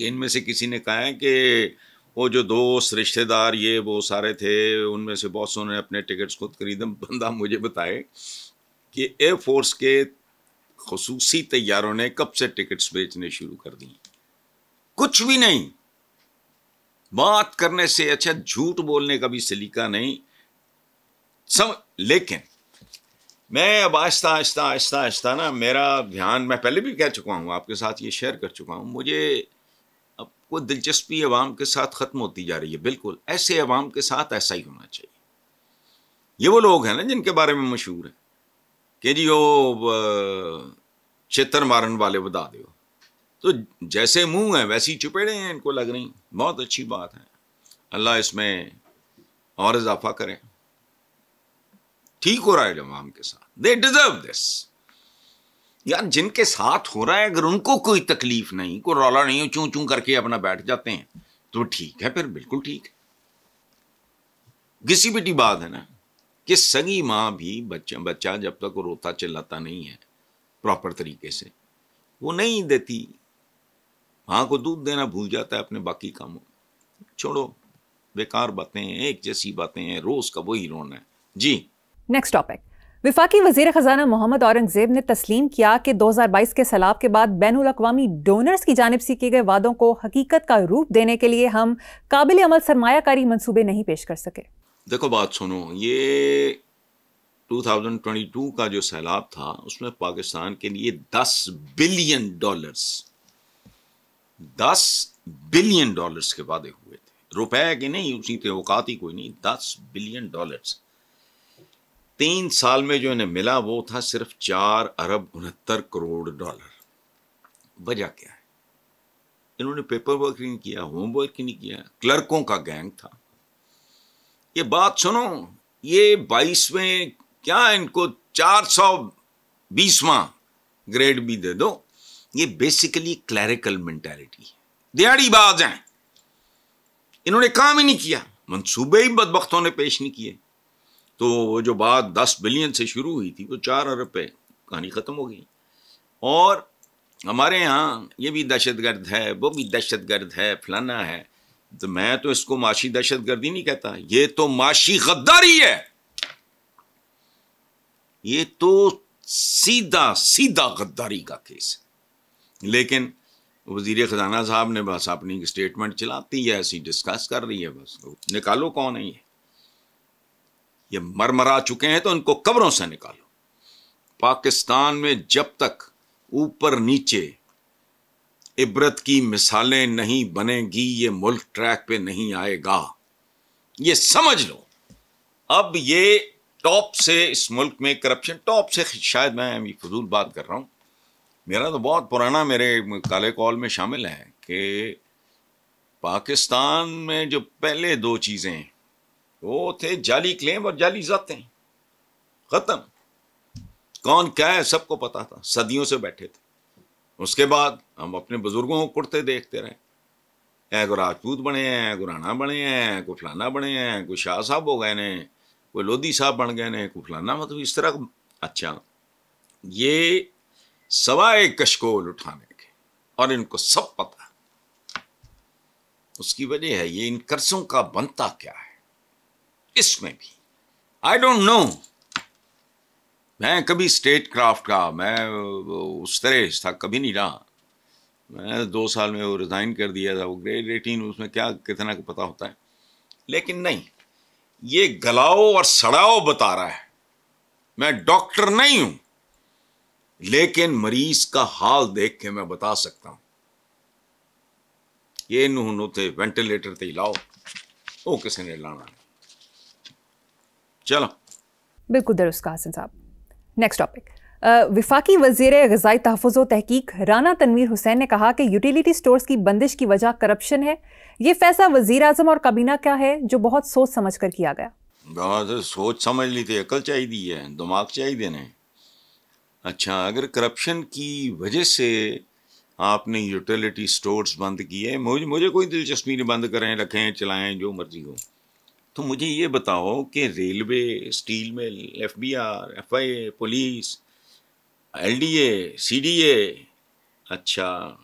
کہ ان میں سے کسی نے کہا ہے کہ وہ جو دوست رشتہ دار یہ وہ سارے تھے ان میں سے بہت سو نے اپنے ٹکٹس خود خریدے. بندہ مجھے بتائے کہ ایئر فورس کے خصوصی طیاروں نے کب سے ٹکٹس بیچنے شروع کر دی. کچھ بھی نہیں. بات کرنے سے اچھا جھوٹ بولنے کا بھی سلیقہ نہیں. لیکن میں اب آہستہ آہستہ آہستہ آہستہ نا میرا دھیان، میں پہلے بھی کہہ چکا ہوں، آپ کے ساتھ یہ شیئر کر چکا ہوں، مجھے اب کوئی دلچسپی عوام کے ساتھ ختم ہوتی جا رہی ہے. بالکل ایسے عوام کے ساتھ ایسا ہی ہونا چاہیے. یہ وہ لوگ ہیں نا جن کے بارے میں مشہور ہے کہ جی وہ چتر مارن والے بتا دو، تو جیسے منہ ہیں ویسی چپیڑے ہیں ان کو لگ رہی. بہت اچھی بات ہے، اللہ اس میں اور اضافہ کرے. ٹھیک ہو رہا ہے عوام کے ساتھ. دے ڈیزرو دس. یار جن کے ساتھ ہو رہا ہے اگر ان کو کوئی تکلیف نہیں، کوئی رولا نہیں، چوں چوں کر کے اپنا بیٹھ جاتے ہیں تو ٹھیک ہے، پھر بالکل ٹھیک ہے. گسی پٹی بات ہے نا کہ سگی ماں بھی بچہ جب تک وہ روتا چلاتا نہیں ہے پراپر طریقے سے وہ نہیں دیتی. ماں کو دودھ دینا بھول جاتا ہے اپنے باقی کاموں. چھوڑو، بیکار باتیں ہیں، ایک جیسی باتیں ہیں، روز کا وہی رونا ہے. جی نیکسٹ ٹاپک. وفاقی وزیر خزانہ محمد اورنگزیب نے تسلیم کیا کہ 2022 کے سیلاب کے بعد بین الاقوامی ڈونرز کی جانب سے کیے گئے وعدوں کو حقیقت کا روپ دینے کے لیے ہم قابل عمل سرمایہ کاری منصوبے نہیں پیش کر سکے. دیکھو بات سنو، یہ 2022 کا جو سیلاب تھا اس میں پاکستان کے لیے $10 بلین 10 بلین ڈالرز کے وعدے ہوئے تھے. روپے کے نہیں، اسی تھے اوقات ہی کوئی نہیں. $10 بلین. 3 سال میں جو انہیں ملا وہ تھا صرف 4.69 ارب. وجہ کیا ہے؟ انہوں نے پیپر ورک نہیں کیا، ہوم ورک نہیں کیا، کلرکوں کا گینگ تھا. یہ بات سنو، یہ 22ویں کیا ان کو 420واں گریڈ بھی دے دو. یہ بیسیکلی کلیریکل مینٹیلٹی ہے. دیہڑی باز ہیں. انہوں نے کام ہی نہیں کیا، منصوبے ہی بدبختوں نے پیش نہیں کیے. تو وہ جو بات 10 بلین سے شروع ہوئی تھی وہ 4 ارب پہ کہانی ختم ہو گئی. اور ہمارے ہاں یہ بھی دہشت گرد ہے، وہ بھی دہشت گرد ہے، فلانا ہے. تو میں تو اس کو معاشی دہشت گردی نہیں کہتا، یہ تو معاشی غداری ہے. یہ تو سیدھا غداری کا کیس ہے. لیکن وزیر خزانہ صاحب نے بس اپنی سٹیٹمنٹ چلاتی ہے، ایسی ڈسکس کر رہی ہے. بس نکالو کون ہے یہ مرمرا چکے ہیں تو ان کو قبروں سے نکالو. پاکستان میں جب تک اوپر نیچے عبرت کی مثالیں نہیں بنے گی یہ ملک ٹریک پہ نہیں آئے گا. یہ سمجھ لو. اب یہ ٹاپ سے اس ملک میں کرپشن، ٹاپ سے شاید میں فضول بات کر رہا ہوں، میرا تو بہت پرانا میرے کالے کال میں شامل ہے کہ پاکستان میں جو پہلے 2 چیزیں وہ تھے جعلی کلیم اور جعلی ذاتیں. ختم. کون کیا ہے سب کو پتا تھا، صدیوں سے بیٹھے تھے. اس کے بعد ہم اپنے بزرگوں کو کرتے دیکھتے رہے. کوئی راجپوت بنے ہیں، کوئی رانا بنے ہیں، کوئی فلانا بنے ہیں، کوئی شاہ صاحب ہو گئے نے، کوئی لودھی صاحب بن گئے نے، کوئی فلانا، مطلب اس طرح. اچھا یہ سوائے کشکول اٹھانے کے، اور ان کو سب پتا. اس کی وجہ ہے یہ ان قرضوں کا بنتا کیا ہے. اس میں بھی آئی ڈونٹ نو. میں کبھی اسٹیٹ کرافٹ کا میں اس طرح تھا کبھی نہیں رہا. میں 2 سال میں وہ ریزائن کر دیا تھا. وہ گریڈ 18 اس میں کیا کتنا پتا ہوتا ہے. لیکن نہیں، یہ گلاؤ اور سڑاؤ بتا رہا ہے. میں ڈاکٹر نہیں ہوں لیکن مریض کا حال دیکھ کے میں بتا سکتا ہوں. یہ نو تھے وینٹیلیٹر تے لاؤ، وہ کسی نے لانا نہیں. چلو بالکل درست کہا حسن صاحب. Next topic. وفاقی وزیر غذائی تحفظ و تحقیق رانا تنویر حسین نے کہا کہ یوٹیلیٹی سٹورز کی بندش کی وجہ کرپشن ہے. یہ فیصلہ وزیر اعظم اور کابینہ کا ہے جو بہت سوچ سمجھ کر کیا گیا. بہت سوچ سمجھ لی تھی، عقل چاہیے ہے، دماغ چاہیے نے. اچھا اگر کرپشن کی وجہ سے آپ نے یوٹیلیٹی سٹورز بند کیے، مجھے کوئی دلچسپی نہیں، بند کریں، رکھیں، چلائیں، جو مرضی ہو. تو مجھے یہ بتاؤ کہ railway, steel mill, F B R, F I A, police, L D A, C D A, اچھا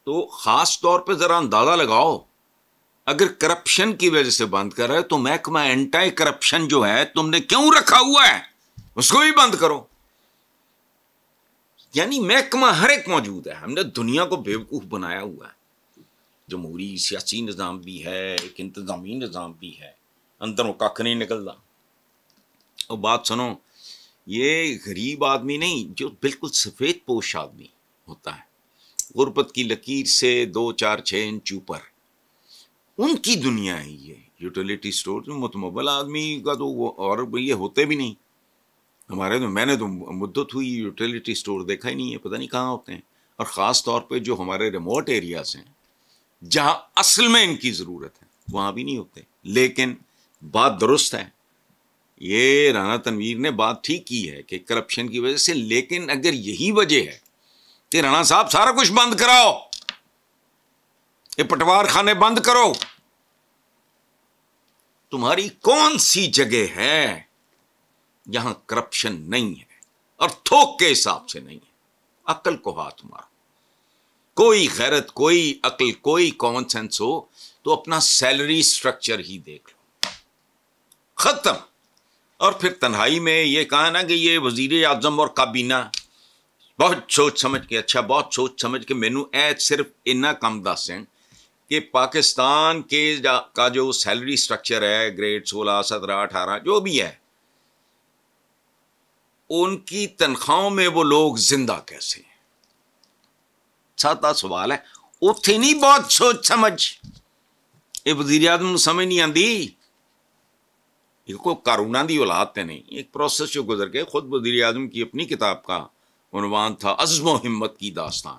تو خاص طور پہ ذرا اندازہ لگاؤ، اگر کرپشن کی وجہ سے بند کر رہے تو محکمہ اینٹی کرپشن جو ہے تم نے کیوں رکھا ہوا ہے، اس کو بھی بند کرو. یعنی محکمہ ہر ایک موجود ہے. ہم نے دنیا کو بیوقوف بنایا ہوا ہے. جمہوری سیاسی نظام بھی ہے، ایک انتظامی نظام بھی ہے، اندروں کھ نہیں نکلتا. اور بات سنو، یہ غریب آدمی نہیں، جو بالکل سفید پوش آدمی ہوتا ہے، غربت کی لکیر سے 2-4-6 انچ اوپر، ان کی دنیا ہے یہ یوٹیلیٹی سٹور. متمول آدمی کا تو وہ اور یہ ہوتے بھی نہیں. ہمارے تو میں نے تو مدت ہوئی یوٹیلیٹی سٹور دیکھا ہی نہیں ہے، پتہ نہیں کہاں ہوتے ہیں. اور خاص طور پہ جو ہمارے ریموٹ ایریاز ہیں جہاں اصل میں ان کی ضرورت ہے وہاں بھی نہیں ہوتے. لیکن بات درست ہے، یہ رانا تنویر نے بات ٹھیک کی ہے کہ کرپشن کی وجہ سے. لیکن اگر یہی وجہ ہے کہ رانا صاحب سارا کچھ بند کراؤ، یہ پٹوار خانے بند کرو، تمہاری کون سی جگہ ہے یہاں کرپشن نہیں ہے اور تھوک کے حساب سے نہیں ہے؟ عقل کو ہاتھ مارو. کوئی غیرت، کوئی عقل، کوئی کامن سینس ہو تو اپنا سیلری سٹرکچر ہی دیکھ لو، ختم. اور پھر تنہائی میں یہ کہا نا کہ یہ وزیر اعظم اور کابینہ بہت سوچ سمجھ کے، اچھا بہت سوچ سمجھ کے مینو صرف اتنا کم دس ہیں کہ پاکستان کے کا جو سیلری سٹرکچر ہے، گریڈ 16 17 18 جو بھی ہے، ان کی تنخواہوں میں وہ لوگ زندہ کیسے ہیں؟ سادہ سوال ہے. اتھے نہیں بہت سوچ سمجھ. یہ وزیر اعظم سمجھ نہیں آتی، یہ کوئی کارونا دی اولاد تے نہیں. ایک پروسیس جو گزر گئے. خود وزیر اعظم کی اپنی کتاب کا عنوان تھا عزم و ہمت کی داستان،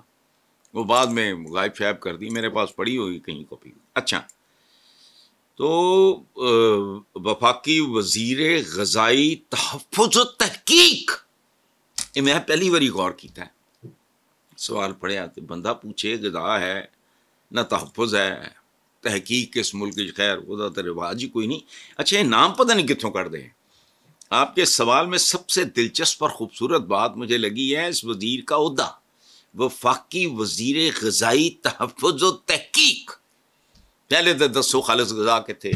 وہ بعد میں غائب شائب کر دی، میرے پاس پڑی ہوئی کہیں کاپی. اچھا، تو وفاقی وزیر غذائی تحفظ و تحقیق، یہ میں پہلی باری غور کیتا ہے. سوال پڑھیا تو بندہ پوچھے غذا ہے نہ تحفظ ہے، تحقیق کس ملک کی، خیر وہ تو رواج ہی کوئی نہیں. اچھا، یہ نام پتہ نہیں کتوں کر دیں. آپ کے سوال میں سب سے دلچسپ اور خوبصورت بات مجھے لگی ہے اس وزیر کا عہدہ، وفاقی وزیر غذائی تحفظ و تحقیق. پہلے تو دسو خالص غذا کے تھے،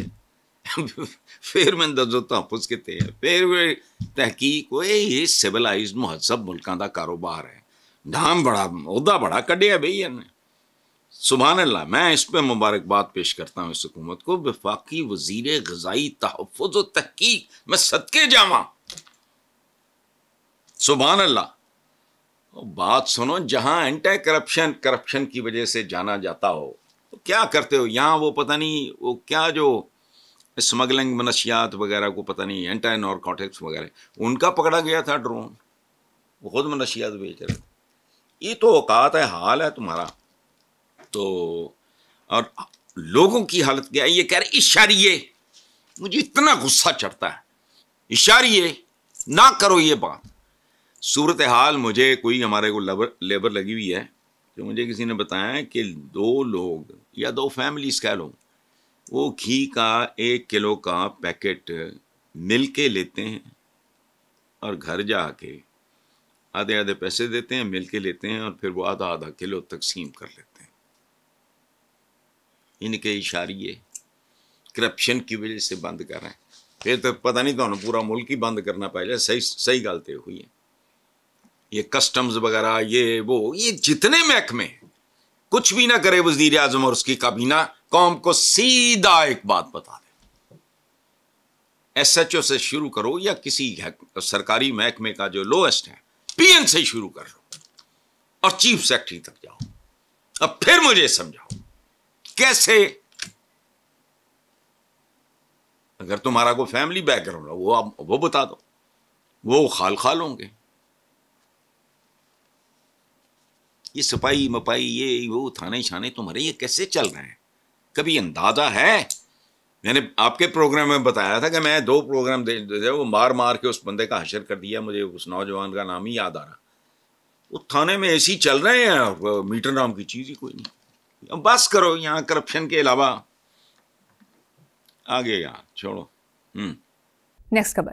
پھر میں دسو تحفظ کے تھے، پھر تحقیق. یہ سیولائزڈ مہذب ملکوں کا کاروبار ہے. نام بڑا، عہدہ بڑا کڈیا بھائی نے. سبحان اللہ. میں اس پہ مبارکباد پیش کرتا ہوں اس حکومت کو. وفاقی وزیر غذائی تحفظ و تحقیق، میں صدقے جاواں، سبحان اللہ. بات سنو، جہاں اینٹی کرپشن کی وجہ سے جانا جاتا ہو تو کیا کرتے ہو یہاں؟ وہ پتہ نہیں وہ کیا جو اسمگلنگ منشیات وغیرہ کو پتہ نہیں، اینٹی نارکوٹکس وغیرہ، ان کا پکڑا گیا تھا ڈرون، وہ خود منشیات بیچ رہے تھے. یہ تو اوقات ہے، حال ہے تمہارا. تو اور لوگوں کی حالت کیا ہے؟ یہ کہہ رہے اشاریے. مجھے اتنا غصہ چڑھتا ہے، اشاریے نہ کرو یہ بات. صورتحال مجھے کوئی ہمارے کو لیبر لگی ہوئی ہے کہ مجھے کسی نے بتایا کہ 2 لوگ یا 2 فیملیز کہہ لو، وہ گھی کا 1 کلو کا پیکٹ مل کے لیتے ہیں اور گھر جا کے آدھے آدھے پیسے دیتے ہیں، مل کے لیتے ہیں، اور پھر وہ آدھا آدھا کلو تقسیم کر لیتے ہیں. ان کے اشاریے کرپشن کی وجہ سے بند کر رہے ہیں. پھر تو پتہ نہیں تو پورا ملک ہی بند کرنا پائے گا. صحیح غلطی ہوئی ہے. یہ کسٹمز وغیرہ، یہ جتنے محکمے، کچھ بھی نہ کرے وزیر اعظم اور اس کی کابینہ، قوم کو سیدھا ایک بات بتا دے، ایس ایچ او سے شروع کرو یا کسی سرکاری محکمے کا جو لوئسٹ ہے پی این سے شروع کر لو اور چیف سیکرٹری تک جاؤ. اب پھر مجھے سمجھاؤ کیسے. اگر تمہارا کوئی فیملی بیک گراؤنڈ ہے وہ بتا دو، وہ خال ہوں گے. یہ صفائی مپائی، یہ وہ تھانے شانے تمہارے یہ کیسے چل رہے ہیں؟ کبھی اندازہ ہے؟ میں نے آپ کے پروگرام میں بتایا تھا کہ میں 2 پروگرام دے وہ مار کے اس بندے کا حشر کر دیا. مجھے اس نوجوان کا نام ہی یاد آ رہا. وہ تھانے میں ایسی چل رہے ہیں، میٹر نام کی چیز ہی کوئی نہیں. بس کرو یہاں کرپشن کے علاوہ آگے یار چھوڑو. نیکسٹ خبر.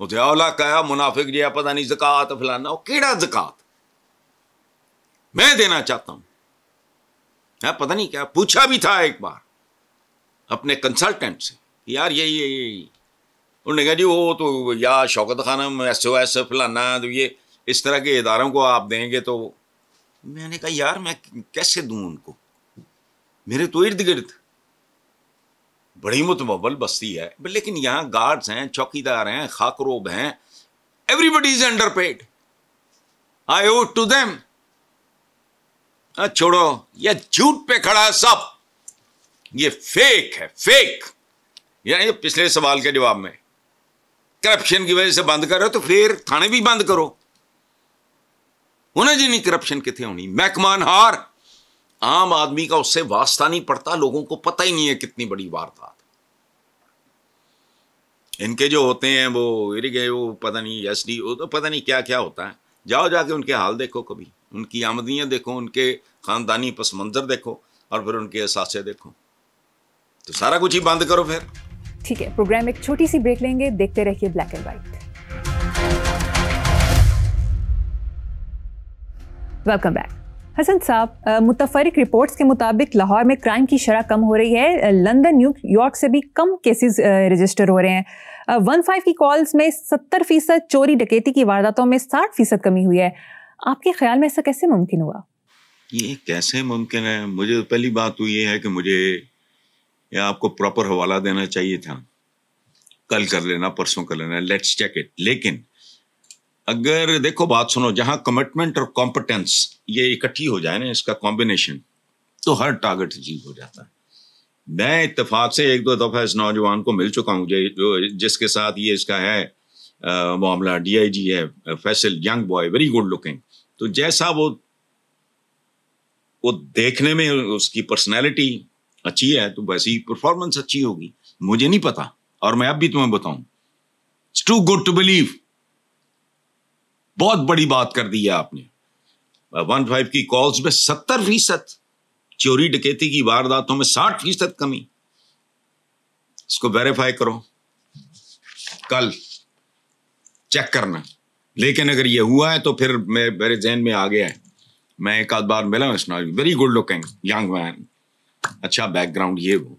اولا کہا منافق جی پتہ نہیں زکات فلانا، وہ کیڑا زکات میں دینا چاہتا ہوں، پتہ نہیں کیا پوچھا بھی تھا ایک بار اپنے کنسلٹنٹ سے، یار یہی انہوں نے کہا جی وہ تو یا شوکت خانم SOS فلانا، تو یہ اس طرح کے اداروں کو آپ دیں گے تو میں نے کہا یار میں کیسے دوں ان کو، میرے تو ارد گرد بڑی متمول بستی ہے، لیکن یہاں گارڈز ہیں، چوکیدار ہیں، خاکروب ہیں، everybody is underpaid, I ought to them. چھوڑو یہ جھوٹ پہ کھڑا ہے سب، یہ فیک ہے، فیک. یعنی پچھلے سوال کے جواب میں کرپشن کی وجہ سے بند کرو تو پھر تھانے بھی بند کرو. انہیں جی نہیں کرپشن کتنے ہونی، محکمان ہار عام آدمی کا اس سے واسطہ نہیں پڑتا، لوگوں کو پتہ ہی نہیں ہے کتنی بڑی واردات. ان کے جو ہوتے ہیں وہ پتہ نہیں SD تو پتہ نہیں کیا کیا ہوتا ہے. جاؤ جا کے ان کے حال دیکھو، کبھی ان کی آمدنیاں دیکھو، ان کے خاندانی پس منظر دیکھو، اور پھر ان کے اثاثے دیکھو، تو سارا کچھ ہی بند کرو پھر. ٹھیک ہے، پروگرام ایک چھوٹی سی بریک لیں گے، دیکھتے رہیے black and white. Welcome back. Hassan صاحب، متفرق رپورٹس کے مطابق لاہور میں کرائم کی شرح کم ہو رہی ہے، لندن نیو یارک سے بھی کم کیسز رجسٹر ہو رہے ہیں. 15 کی کالز میں 70% چوری ڈکیتی کی وارداتوں میں 60% کمی ہوئی ہے. آپ کے خیال میں ایسا کیسے ممکن ہوا؟ یہ کیسے ممکن ہے؟ مجھے پہلی بات تو یہ ہے کہ مجھے آپ کو پراپر حوالہ دینا چاہیے تھا، کل کر لینا، پرسوں کر لینا، لیٹس چیک اٹ. لیکن اگر دیکھو بات سنو، جہاں کمٹمنٹ اور کمپٹنس یہ اکٹھی ہو جائے نا، اس کا کمبینیشن، تو ہر ٹارگٹ اچیو ہو جاتا ہے. میں اتفاق سے 1-2 دفعہ اس نوجوان کو مل چکا ہوں جس کے ساتھ یہ اس کا ہے معاملہ، DIG ہے Faisal, young boy, very good looking. تو جیسا وہ دیکھنے میں اس کی پرسنالٹی اچھی ہے تو ویسی پرفارمنس اچھی ہوگی. مجھے نہیں پتا، اور میں اب بھی تمہیں بتاؤں، it's too good to believe. بہت بڑی بات کر دی ہے آپ نے. 15 کی کالز میں 70%، چوری ڈکیتی کی وارداتوں میں 60% کمی. اس کو ویریفائی کرو، کل چیک کرنا. لیکن اگر یہ ہوا ہے تو پھر میرے ذہن میں آ گیا ہے، میں ایک آدھ بار ملا ہوں اس نے، very good looking young man, اچھا بیک گراؤنڈ، یہ وہ،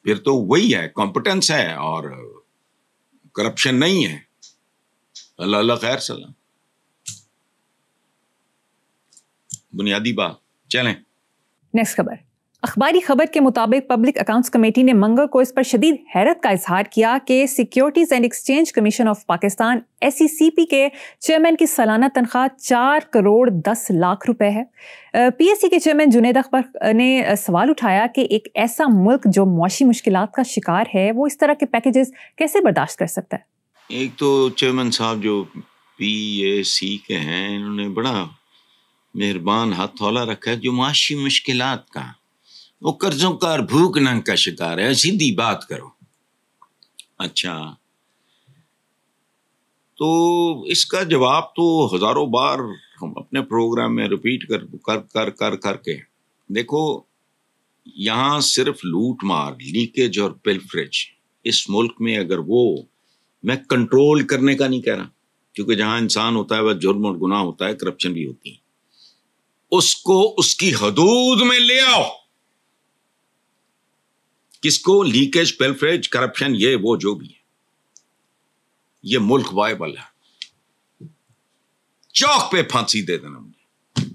پھر تو وہی ہے، کمپٹنس ہے اور کرپشن نہیں ہے. اللہ خیر سلام، بنیادی بات. چلیں نیکسٹ خبر. اخباری خبر کے مطابق پبلک اکاؤنٹس کمیٹی نے منگل کو اس پر شدید حیرت کا اظہار کیا کہ securities and exchange commission of Pakistan SECP کے چیئرمین کی سالانہ تنخواہ 4 کروڑ 10 لاکھ روپے ہے. PSC کے چیئرمین جنید اختر نے سوال اٹھایا کہ ایک ایسا ملک جو معاشی مشکلات کا شکار ہے وہ اس طرح کے پیکیجز کیسے برداشت کر سکتا ہے؟ ایک تو چیئرمین صاحب جو PAC کے ہیں، انہوں نے بڑا مہربان ہاتھ تھولا رکھا ہے، جو معاشی مشکلات کا، وہ قرضوں کا اور بھوک ننگ کا شکار ہے، سیدھی بات کرو. اچھا، تو اس کا جواب تو ہزاروں بار ہم اپنے پروگرام میں ریپیٹ کر کے دیکھو. یہاں صرف لوٹ مار، لیکیج اور پلفریج اس ملک میں، اگر وہ، میں کنٹرول کرنے کا نہیں کہہ رہا، کیونکہ جہاں انسان ہوتا ہے وہ جرم اور گناہ ہوتا ہے، کرپشن بھی ہوتی ہے، اس کو اس کی حدود میں لے آؤ. کس کو؟ لیکیج، پلفریج، کرپشن، یہ وہ جو بھی ہے، یہ ملک وائبل ہے. چوک پہ پھانسی دے دینا مجھے،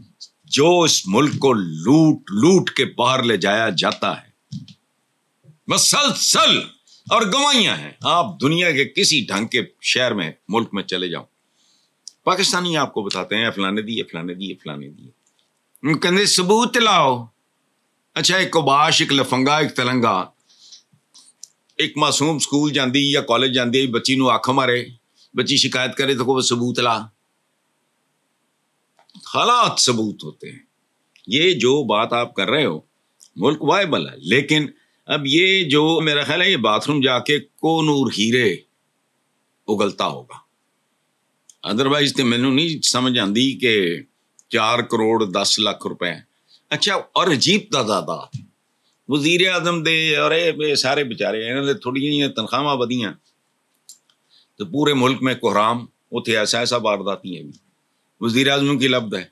جو اس ملک کو لوٹ کے باہر لے جایا جاتا ہے مسلسل، اور گوائیاں ہیں. آپ دنیا کے کسی ڈھنگ کے شہر میں، ملک میں چلے جاؤ، پاکستانی آپ کو بتاتے ہیں فلانے دی، کہنے ثبوت لاؤ. اچھا، ایک کباش، ایک لفنگا، ایک تلنگا، ایک معصوم سکول جاندی یا کالج جاندی، بچی نو آنکھ مارے، بچی شکایت کرے تو کوئی ثبوت لا. حالات ثبوت ہوتے ہیں. یہ جو بات آپ کر رہے ہو، ملک وائبل ہے، لیکن اب یہ جو میرا خیال ہے، یہ باتھ روم جا کے کو نور ہیرے اگلتا ہوگا. ادروائز تو مینوں نہیں سمجھ آندی کہ 4 کروڑ 10 لاکھ روپے. اچھا، اور عجیب تعداد، وزیر اعظم دے اور سارے بچارے انہوں نے تھوڑی جہاں تنخواہ ودیاں، تو پورے ملک میں کوحرام اتنے ایسا ایسا وارداتی ہیں. وزیر اعظم کی لفظ ہے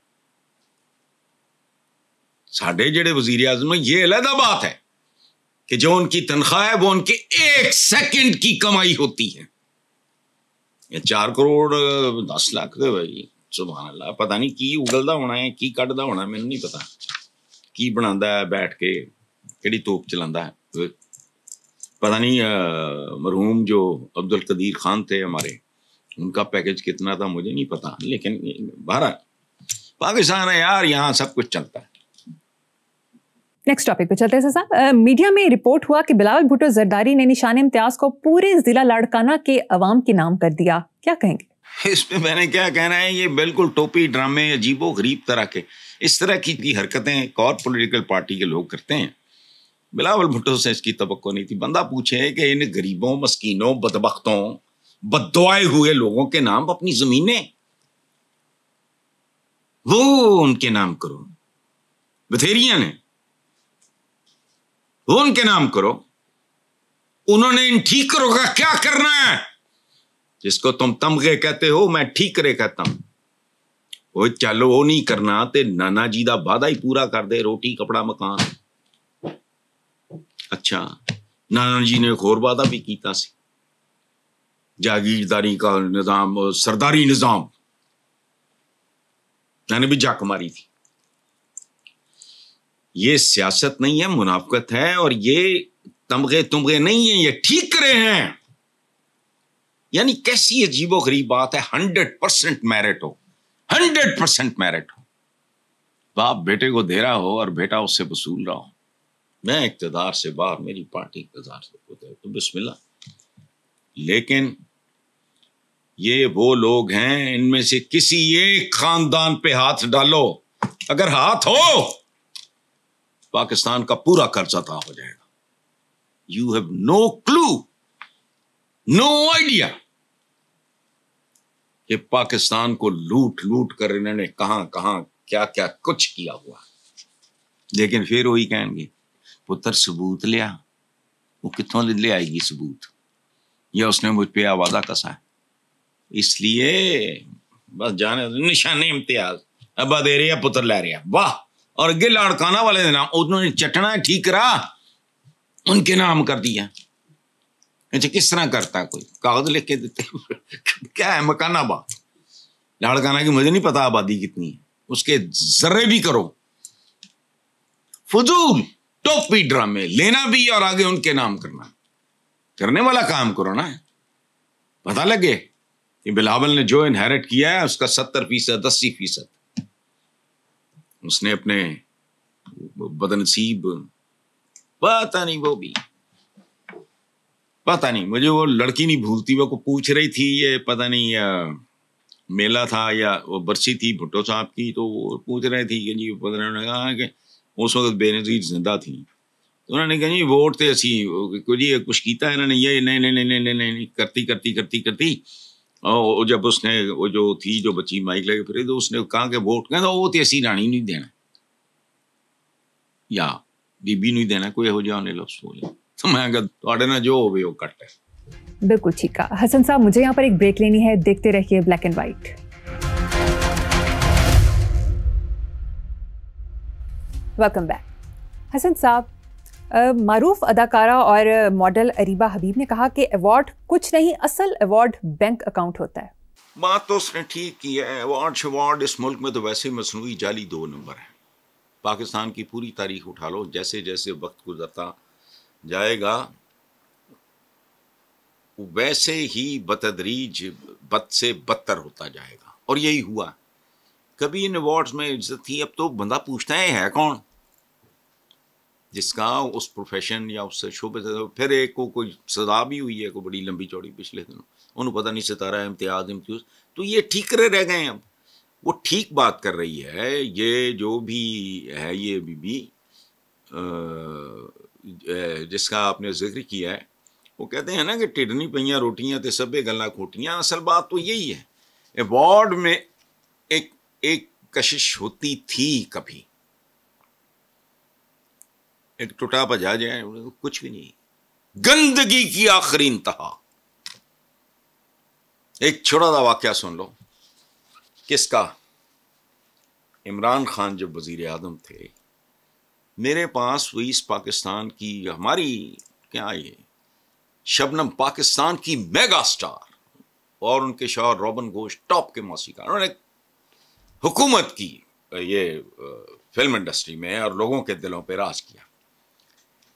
ساڈے جڑے وزیر اعظم یہ علیحدہ بات ہے کہ جو ان کی تنخواہ ہے وہ ان کے 1 سیکنڈ کی کمائی ہوتی ہے. یہ 4 کروڑ 10 لاکھ دے بھائی سبحان اللہ پتہ نہیں کی اگلدا ہونا ہے کی کڈدا ہونا ہے مینوں نہیں پتا کی بنادا ہے بیٹھ کے کیڑی توپ چلاندا ہے پتہ نہیں. مرحوم جو عبد القدیر خان تھے ہمارے ان کا پیکج کتنا تھا مجھے نہیں پتا لیکن بہرحال پاکستان ہے یار یہاں سب کچھ چلتا ہے. نیکسٹ ٹاپک پہ چلتے ہیں صاحب. میڈیا میں رپورٹ ہوا کہ بلاول بھٹو زرداری نے نشان امتیاز کو پورے ضلع لاڑکانہ کے عوام کے نام کر دیا. کیا کہیں گے اس پہ؟ میں نے کیا کہنا ہے, یہ بالکل ٹوپی ڈرامے عجیب و غریب طرح کے اس طرح کی حرکتیں ایک اور پولیٹیکل پارٹی کے لوگ کرتے ہیں. بلاول بھٹو سے اس کی توقع نہیں تھی. بندہ پوچھے کہ ان غریبوں مسکینوں بدبختوں بددعائے ہوئے لوگوں کے نام اپنی زمینیں وہ ان کے نام کرو, بتھیریاں نے وہ ان کے نام کرو. انہوں نے ان ٹھیکروں کا کیا کرنا ہے جس کو تم تمغے کہتے ہو میں ٹھیکرے کہتا ہوں. وہ چلو وہ نہیں کرنا تے نانا جی دا وعدہ ہی پورا کر دے, روٹی کپڑا مکان. اچھا نانا جی نے ایک اور وعدہ بھی کیتا سی, جاگیرداری کا نظام سرداری نظام میں نے بھی جاک ماری تھی. یہ سیاست نہیں ہے منافقت ہے, اور یہ تمغے نہیں ہیں, یہ ٹھیکرے ہیں. یعنی کیسی عجیب و غریب بات ہے. 100% میرٹ ہو, 100% میرٹ ہو, باپ بیٹے کو دے رہا ہو اور بیٹا اس سے وصول رہا ہو. میں اقتدار سے باہر, میری پارٹی اقتدار سے ہوتا ہے تو بسم اللہ. لیکن یہ وہ لوگ ہیں, ان میں سے کسی ایک خاندان پہ ہاتھ ڈالو, اگر ہاتھ ہو پاکستان کا پورا قرض عطا ہو جائے گا. You have no clue, no idea کہ پاکستان کو لوٹ کر انہوں نے کہاں کیا کچھ کیا ہوا. لیکن پھر وہی کہیں گے پتر ثبوت لیا. وہ کتوں لے آئے گی ثبوت؟ یا اس نے مجھ پہ وعدہ کسا ہے. اس لیے بس جانے نشانے امتیاز ابا دے رہے پتر لے رہے واہ. اور اگے لاڑکانہ والے نام انہوں نے چٹنا ٹھیک رہا, ان کے نام کر دیا. اچھا کس طرح کرتا ہے, کوئی کاغذ لکھ کے دیتے کیا ہے مکان آباد لاڑکانہ کی مجھے نہیں پتا آبادی کتنی ہے, اس کے ذرے بھی کرو. فضول ٹوپی ڈرامے لینا بھی اور آگے ان کے نام کرنا. کرنے والا کام کرو نا. پتہ لگے کہ بلاول نے جو انہیرٹ کیا ہے اس کا 70% 80% اس نے اپنے بدنصیب پتہ نہیں, وہ بھی پتہ نہیں, مجھے وہ لڑکی نہیں بھولتی. وہ کو پوچھ رہی تھی یہ پتہ نہیں میلہ تھا یا وہ برسی تھی بھٹو صاحب کی, تو وہ پوچھ رہے تھی کہ جی انہوں نے کہا کہ اس وقت بے نظیر زندہ تھی. تو انہوں نے کہا جی ووٹ تے اسی جی کچھ کیتا ہے انہوں نے, یہ نہیں کرتی اور جب اس نے وہ جو تھی جو بچی مائک لے کے پھرے تو اس نے کہا کہ ووٹ کہتا وہ تے اسی رانی نہیں دینا یا بی بی نہیں دینا, کوئی ہو جائے انہیں لفظ بولے. تو میں اگر تھوڑے نہ جو ہوئے وہ کٹ ہے. بالکل ٹھیک کہا حسن صاحب. مجھے یہاں پر ایک بریک لینی ہے, دیکھتے رہیے black and white. Welcome back. Hassan صاحب, معروف اداکارہ اور ماڈل اریبہ حبیب نے کہا کہ ایوارڈ کچھ نہیں, اصل ایوارڈ بینک اکاؤنٹ ہوتا ہے. بات تو اس نے ٹھیک کی ہے. ایوارڈ اس ملک میں تو ویسے مصنوعی جعلی 2 نمبر ہے. پاکستان کی پوری تاریخ اٹھا لو, جیسے جیسے وقت گزرتا جائے گا ویسے ہی بتدریج بد سے بدتر ہوتا جائے گا. اور یہی ہوا. کبھی ان ایوارڈز میں عزت تھی, اب تو بندہ پوچھتا ہے کون جس کا اس پروفیشن یا اس سے شعبے سے. پھر ایک کو کوئی سزا بھی ہوئی ہے, کوئی بڑی لمبی چوڑی پچھلے دنوں, انہوں پتہ نہیں ستارہ امتیاز. تو یہ ٹھیکرے رہ گئے ہیں. اب وہ ٹھیک بات کر رہی ہے. یہ جو بھی ہے یہ بھی جس کا آپ نے ذکر کیا ہے, وہ کہتے ہیں نا کہ ٹڈنی پئیاں روٹیاں تے سبے گلاں کھوٹیاں. اصل بات تو یہی ہے. ایوارڈ میں ایک کشش ہوتی تھی کبھی, ایک ٹوٹا بجا جائے کچھ بھی نہیں, گندگی کی آخری انتہا. ایک چھوٹا سا واقعہ سن لو. کس کا؟ عمران خان جب وزیر اعظم تھے، میرے پاس وہ ایسٹ پاکستان کی ہماری کیا یہ شبنم پاکستان کی میگا سٹار اور ان کے شوہر روبن گھوش ٹاپ کے موسیقار، انہوں نے حکومت کی یہ فلم انڈسٹری میں اور لوگوں کے دلوں پہ راج کیا.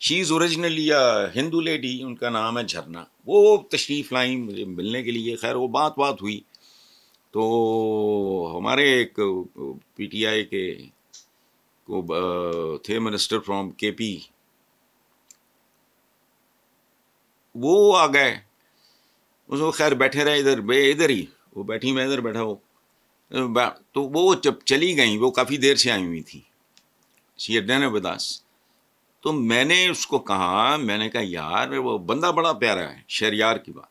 شی از اوریجنلی ہندو لیڈی، ان کا نام ہے جھرنا. وہ تشریف لائیں مجھے ملنے کے لیے. خیر وہ بات ہوئی تو ہمارے ایک پی ٹی آئی کے تھے منسٹر فرام کے پی، وہ آ گئے. اس کو خیر بیٹھے رہے ادھر ہی وہ بیٹھی، میں ادھر بیٹھا. تو وہ جب چلی گئیں، وہ کافی دیر سے آئی ہوئی تھی، she had done with us. تو میں نے اس کو کہا، میں نے کہا یار وہ بندہ بڑا پیارا ہے، شہریار کی بات.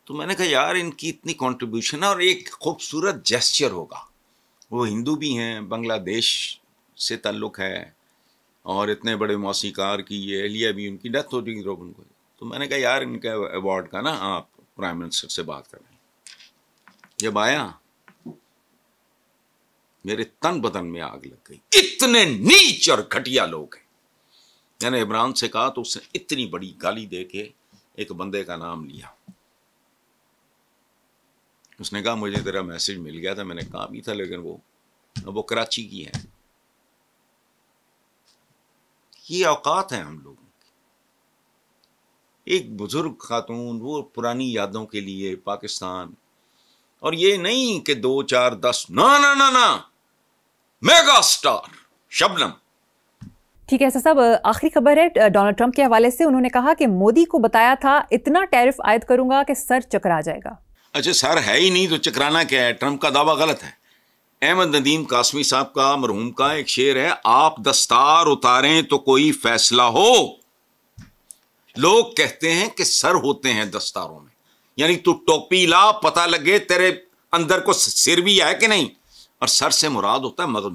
تو میں نے کہا یار ان کی اتنی کنٹریبیوشن ہے اور ایک خوبصورت جیسچر ہوگا. وہ ہندو بھی ہیں، بنگلہ دیش سے تعلق ہے، اور اتنے بڑے موسیقار کی یہ اہلیہ بھی، ان کی ڈیتھ ہو گئی روبن کو. تو میں نے کہا یار ان کا ایوارڈ کا نا آپ پرائم منسٹر سے بات کریں. جب آیا میرے تن بدن میں آگ لگ گئی. اتنے نیچ اور گھٹیا لوگ ہیں. میں نے عمران سے کہا تو اس نے اتنی بڑی گالی دے کے ایک بندے کا نام لیا. اس نے کہا مجھے تیرا میسج مل گیا تھا. میں نے کہا بھی تھا لیکن وہ کراچی کی ہے. یہ اوقات ہیں ہم لوگوں کی. ایک بزرگ خاتون، وہ پرانی یادوں کے لیے پاکستان، اور یہ نہیں کہ 2 4 10، نہ میگا سٹار شبنم. ٹھیک ہے صاحب، آخری خبر ہے ڈونلڈ ٹرمپ کے حوالے سے. انہوں نے کہا کہ مودی کو بتایا تھا اتنا ٹیرف عائد کروں گا کہ سر چکرا جائے گا. اچھا سر ہے ہی نہیں تو چکرانا کیا ہے؟ ٹرمپ کا دعویٰ غلط ہے. احمد ندیم قاسمی صاحب کا، مرحوم کا ایک شعر ہے، آپ دستار اتاریں تو کوئی فیصلہ ہو. لوگ کہتے ہیں کہ سر ہوتے ہیں دستاروں میں، یعنی تو ٹوپی لا پتہ لگے تیرے اندر کو سر بھی ہے کہ نہیں. اور سر سے مراد ہوتا ہے مگر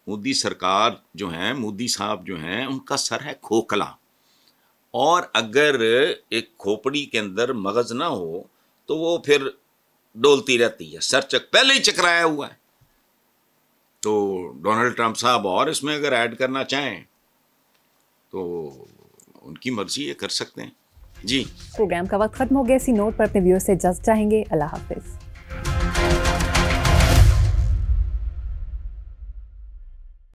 مودی سرکار جو ہیں، مودی صاحب جو ہیں، ان کا سر ہے کھوکھلا. اور اگر ایک کھوپڑی کے اندر مغز نہ ہو تو وہ پھر ڈولتی رہتی ہے. سر پہلے ہی چکرایا ہوا ہے. تو ڈونلڈ ٹرمپ صاحب اور اس میں اگر ایڈ کرنا چاہیں تو ان کی مرضی یہ کر سکتے ہیں. جی پروگرام کا وقت ختم ہو گیا. اسی نوٹ پر اپنے ویور سے اجازت چاہیں گے. اللہ حافظ.